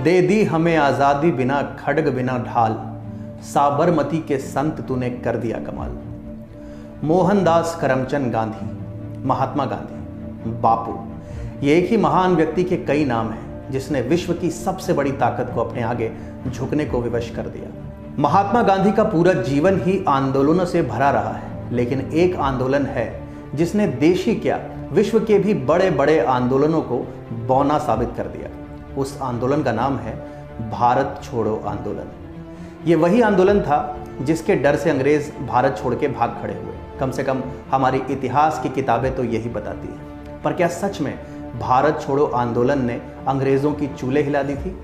दे दी हमें आज़ादी बिना खड्ग बिना ढाल, साबरमती के संत तूने कर दिया कमाल। मोहनदास करमचंद गांधी, महात्मा गांधी, बापू, ये एक ही महान व्यक्ति के कई नाम हैं जिसने विश्व की सबसे बड़ी ताकत को अपने आगे झुकने को विवश कर दिया। महात्मा गांधी का पूरा जीवन ही आंदोलनों से भरा रहा है, लेकिन एक आंदोलन है जिसने देश ही क्या विश्व के भी बड़े बड़े आंदोलनों को बौना साबित कर दिया। उस आंदोलन का नाम है भारत छोड़ो आंदोलन। ये वही आंदोलन था जिसके डर से अंग्रेज भारत छोड़ के भाग खड़े हुए। कम से कम हमारी इतिहास की किताबें तो यही बताती हैं। पर क्या सच में भारत छोड़ो आंदोलन ने अंग्रेजों की चूल्हे हिला दी थी?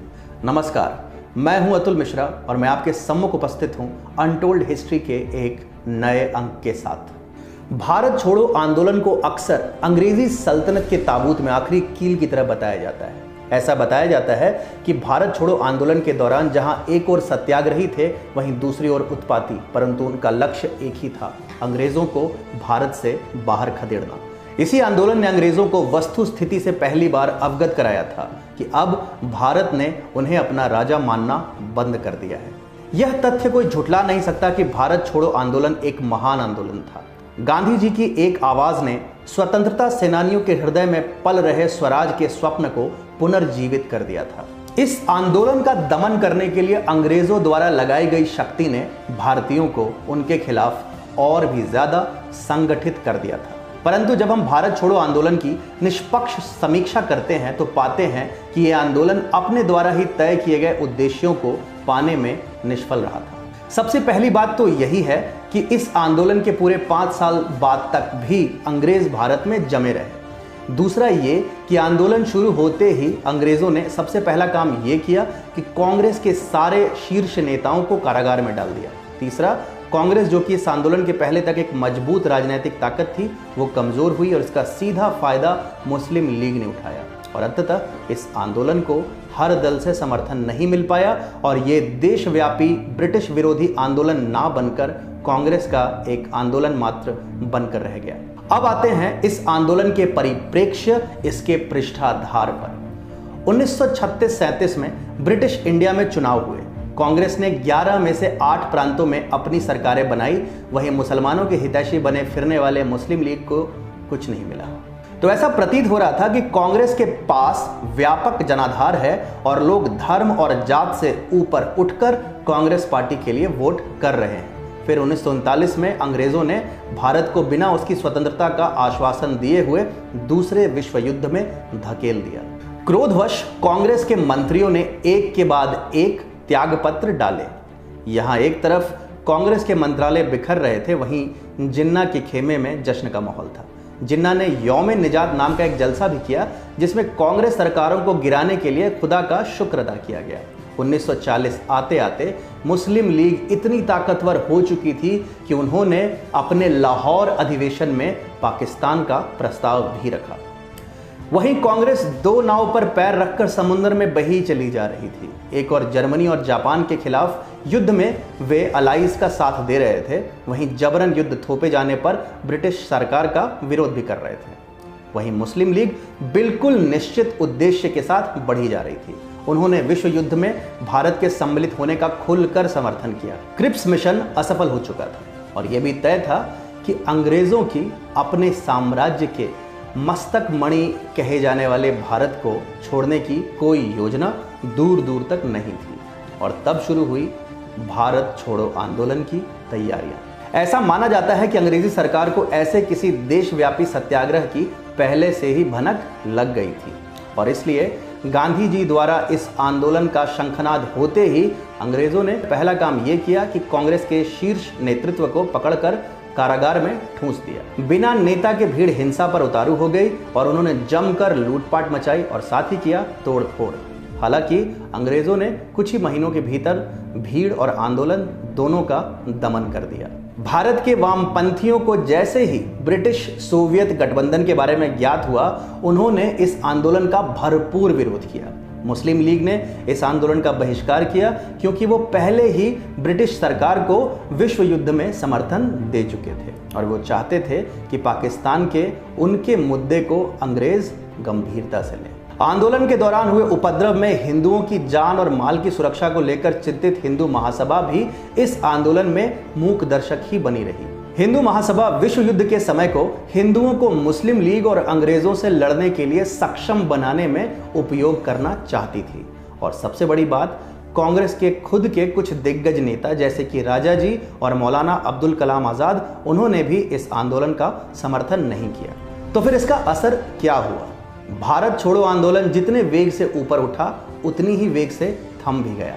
नमस्कार, मैं हूं अतुल मिश्रा और मैं आपके सम्मुख उपस्थित हूं अनटोल्ड हिस्ट्री के एक नए अंक के साथ। भारत छोड़ो आंदोलन को अक्सर अंग्रेजी सल्तनत के ताबूत में आखिरी कील की तरह बताया जाता है। ऐसा बताया जाता है कि भारत छोड़ो आंदोलन के दौरान जहां एक ओर सत्याग्रही थे, वहीं दूसरी ओर उत्पाती, परंतु उनका लक्ष्य एक ही था, अंग्रेजों को भारत से बाहर खदेड़ना। इसी आंदोलन ने अंग्रेजों को वस्तु स्थिति से पहली बार अवगत कराया था कि अब भारत ने उन्हें अपना राजा मानना बंद कर दिया है। यह तथ्य कोई झुठला नहीं सकता कि भारत छोड़ो आंदोलन एक महान आंदोलन था। गांधी जी की एक आवाज ने स्वतंत्रता सेनानियों के हृदय में पल रहे स्वराज के स्वप्न को पुनर्जीवित कर दिया था। इस आंदोलन का दमन करने के लिए अंग्रेजों द्वारा लगाई गई शक्ति ने भारतीयों को उनके खिलाफ और भी ज्यादा संगठित कर दिया था। परंतु जब हम भारत छोड़ो आंदोलन की निष्पक्ष समीक्षा करते हैं तो पाते हैं कि यह आंदोलन अपने द्वारा ही तय किए गए उद्देश्यों को पाने में निष्फल रहा था। सबसे पहली बात तो यही है कि इस आंदोलन के पूरे 5 साल बाद तक भी अंग्रेज भारत में जमे रहे। दूसरा ये कि आंदोलन शुरू होते ही अंग्रेजों ने सबसे पहला काम ये किया कि कांग्रेस के सारे शीर्ष नेताओं को कारागार में डाल दिया। तीसरा, कांग्रेस जो कि इस आंदोलन के पहले तक एक मजबूत राजनीतिक ताकत थी, वो कमजोर हुई और इसका सीधा फायदा मुस्लिम लीग ने उठाया। और अंततः इस आंदोलन को हर दल से समर्थन नहीं मिल पाया और ये देशव्यापी ब्रिटिश विरोधी आंदोलन ना बनकर कांग्रेस का एक आंदोलन मात्र बनकर रह गया। अब आते हैं इस आंदोलन के परिप्रेक्ष्य, इसके पृष्ठाधार पर। 1936-37 में ब्रिटिश इंडिया में चुनाव हुए। कांग्रेस ने 11 में से 8 प्रांतों में अपनी सरकारें बनाई, वहीं मुसलमानों के हितैषी बने फिरने वाले मुस्लिम लीग को कुछ नहीं मिला। तो ऐसा प्रतीत हो रहा था कि कांग्रेस के पास व्यापक जनाधार है और लोग धर्म और जात से ऊपर उठकर कांग्रेस पार्टी के लिए वोट कर रहे हैं। फिर 1939 में अंग्रेजों ने भारत को बिना उसकी स्वतंत्रता का आश्वासन दिए हुए दूसरे विश्व युद्ध में धकेल दिया। क्रोधवश कांग्रेस के मंत्रियों ने एक के बाद एक त्यागपत्र डाले। यहां एक तरफ कांग्रेस के मंत्रालय बिखर रहे थे, वहीं जिन्ना के खेमे में जश्न का माहौल था। जिन्ना ने यौम निजात नाम का एक जलसा भी किया जिसमें कांग्रेस सरकारों को गिराने के लिए खुदा का शुक्र अदा किया गया। 1940 आते आते मुस्लिम लीग इतनी ताकतवर हो चुकी थी कि उन्होंने अपने लाहौर अधिवेशन में पाकिस्तान का प्रस्ताव भी रखा। वहीं कांग्रेस 2 नाव पर पैर रखकर समुद्र में बही चली जा रही थी। एक और जर्मनी और जापान के खिलाफ युद्ध में वे अलाइज का साथ दे रहे थे, वहीं जबरन युद्ध थोपे जाने पर ब्रिटिश सरकार का विरोध भी कर रहे थे। वहीं मुस्लिम लीग बिल्कुल निश्चित उद्देश्य के साथ बढ़ी जा रही थी। उन्होंने विश्व युद्ध में भारत के सम्मिलित होने का खुलकर समर्थन किया। क्रिप्स मिशन असफल हो चुका था और यह भी तय था कि अंग्रेजों की अपने साम्राज्य के मस्तक मणि कहे जाने वाले भारत को छोड़ने की कोई योजना दूर दूर तक नहीं थी। और तब शुरू हुई भारत छोड़ो आंदोलन की तैयारियां। ऐसा माना जाता है कि अंग्रेजी सरकार को ऐसे किसी देशव्यापी सत्याग्रह की पहले से ही भनक लग गई थी और इसलिए गांधी जी द्वारा इस आंदोलन का शंखनाद होते ही अंग्रेजों ने पहला काम यह किया कि कांग्रेस के शीर्ष नेतृत्व को पकड़कर कारागार में ठूंस दिया। बिना नेता के भीड़ हिंसा पर उतारू हो गई और उन्होंने जमकर लूटपाट मचाई और साथ ही किया तोड़फोड़। हालांकि अंग्रेजों ने कुछ ही महीनों के भीतर भीड़ और आंदोलन दोनों का दमन कर दिया। भारत के वामपंथियों को जैसे ही ब्रिटिश सोवियत गठबंधन के बारे में ज्ञात हुआ, उन्होंने इस आंदोलन का भरपूर विरोध किया। मुस्लिम लीग ने इस आंदोलन का बहिष्कार किया क्योंकि वो पहले ही ब्रिटिश सरकार को विश्व युद्ध में समर्थन दे चुके थे और वो चाहते थे कि पाकिस्तान के उनके मुद्दे को अंग्रेज गंभीरता से लें। आंदोलन के दौरान हुए उपद्रव में हिंदुओं की जान और माल की सुरक्षा को लेकर चिंतित हिंदू महासभा भी इस आंदोलन में मूक दर्शक ही बनी रही। हिंदू महासभा विश्व युद्ध के समय को हिंदुओं को मुस्लिम लीग और अंग्रेजों से लड़ने के लिए सक्षम बनाने में उपयोग करना चाहती थी। और सबसे बड़ी बात, कांग्रेस के खुद के कुछ दिग्गज नेता जैसे कि राजा जी और मौलाना अब्दुल कलाम आजाद, उन्होंने भी इस आंदोलन का समर्थन नहीं किया। तो फिर इसका असर क्या हुआ? भारत छोड़ो आंदोलन जितने वेग से ऊपर उठा, उतनी ही वेग से थम भी गया।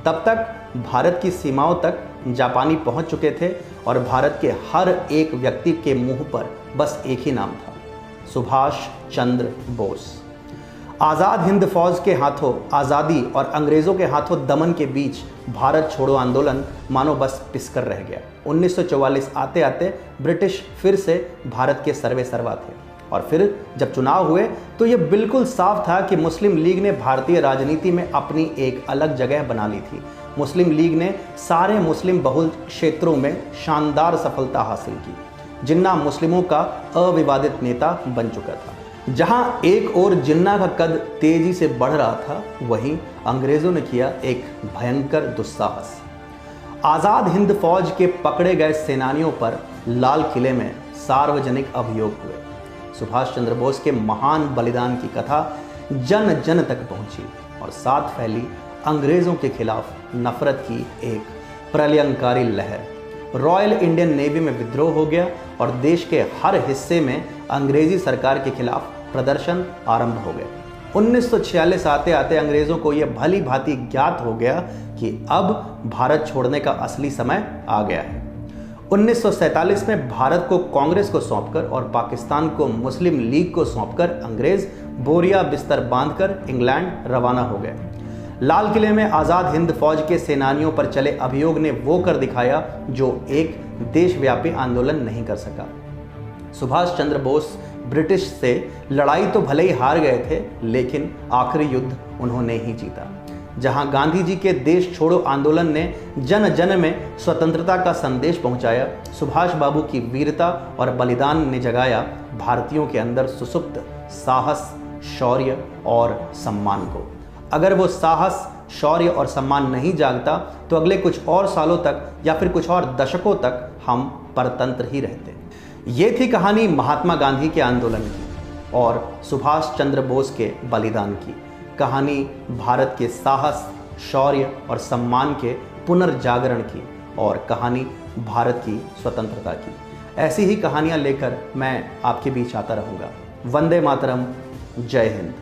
तब तक भारत की सीमाओं तक जापानी पहुंच चुके थे और भारत के हर एक व्यक्ति के मुंह पर बस एक ही नाम था, सुभाष चंद्र बोस। आज़ाद हिंद फौज के हाथों आज़ादी और अंग्रेज़ों के हाथों दमन के बीच भारत छोड़ो आंदोलन मानो बस पिसकर रह गया। 1944 आते आते ब्रिटिश फिर से भारत के सर्वे सर्वा थे और फिर जब चुनाव हुए तो ये बिल्कुल साफ था कि मुस्लिम लीग ने भारतीय राजनीति में अपनी एक अलग जगह बना ली थी। मुस्लिम लीग ने सारे मुस्लिम बहुल क्षेत्रों में शानदार सफलता हासिल की। जिन्ना मुस्लिमों का अविवादित नेता बन चुका था। जहां एक और जिन्ना का कद तेजी से बढ़ रहा था, वहीं अंग्रेजों ने किया एक भयंकर दुस्साहस। आज़ाद हिंद फौज के पकड़े गए सेनानियों पर लाल किले में सार्वजनिक अभियोग हुए। सुभाष चंद्र बोस के महान बलिदान की कथा जन जन तक पहुंची और साथ फैली अंग्रेजों के खिलाफ नफरत की एक प्रलयंकारी लहर। रॉयल इंडियन नेवी में विद्रोह हो गया और देश के हर हिस्से में अंग्रेजी सरकार के खिलाफ प्रदर्शन आरंभ हो गए। 1946 आते आते अंग्रेजों को यह भली भांति ज्ञात हो गया कि अब भारत छोड़ने का असली समय आ गया है। 1947 में भारत को कांग्रेस को सौंपकर और पाकिस्तान को मुस्लिम लीग को सौंपकर अंग्रेज बोरिया बिस्तर बांधकर इंग्लैंड रवाना हो गए। लाल किले में आज़ाद हिंद फौज के सेनानियों पर चले अभियोग ने वो कर दिखाया जो एक देशव्यापी आंदोलन नहीं कर सका। सुभाष चंद्र बोस ब्रिटिश से लड़ाई तो भले ही हार गए थे, लेकिन आखिरी युद्ध उन्होंने ही जीता। जहां गांधी जी के देश छोड़ो आंदोलन ने जन जन में स्वतंत्रता का संदेश पहुंचाया, सुभाष बाबू की वीरता और बलिदान ने जगाया भारतीयों के अंदर सुसुप्त साहस, शौर्य और सम्मान को। अगर वो साहस, शौर्य और सम्मान नहीं जागता तो अगले कुछ और सालों तक या फिर कुछ और दशकों तक हम परतंत्र ही रहते। ये थी कहानी महात्मा गांधी के आंदोलन की और सुभाष चंद्र बोस के बलिदान की। कहानी भारत के साहस, शौर्य और सम्मान के पुनर्जागरण की और कहानी भारत की स्वतंत्रता की। ऐसी ही कहानियां लेकर मैं आपके बीच आता रहूंगा। वंदे मातरम, जय हिंद।